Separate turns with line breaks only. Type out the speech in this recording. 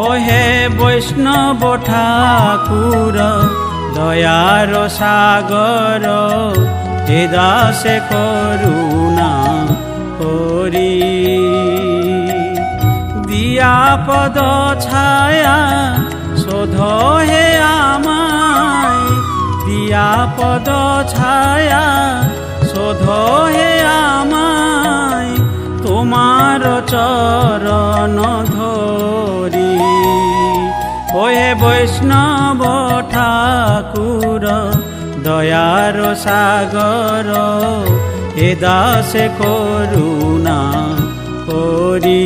ও হে বৈষ্ণব ঠাকুর দয়ার সাগর, হে দাসে করুণা করি। দিয়া পদ ছায়া শোধ হে আমায়, দিয়া পদ ছায়া শোধ হে আমায়, তোমার চরণ ধরি। ও হে বৈষ্ণব ঠাকুর দয়ার সাগর, হে দাসে করুণা করি।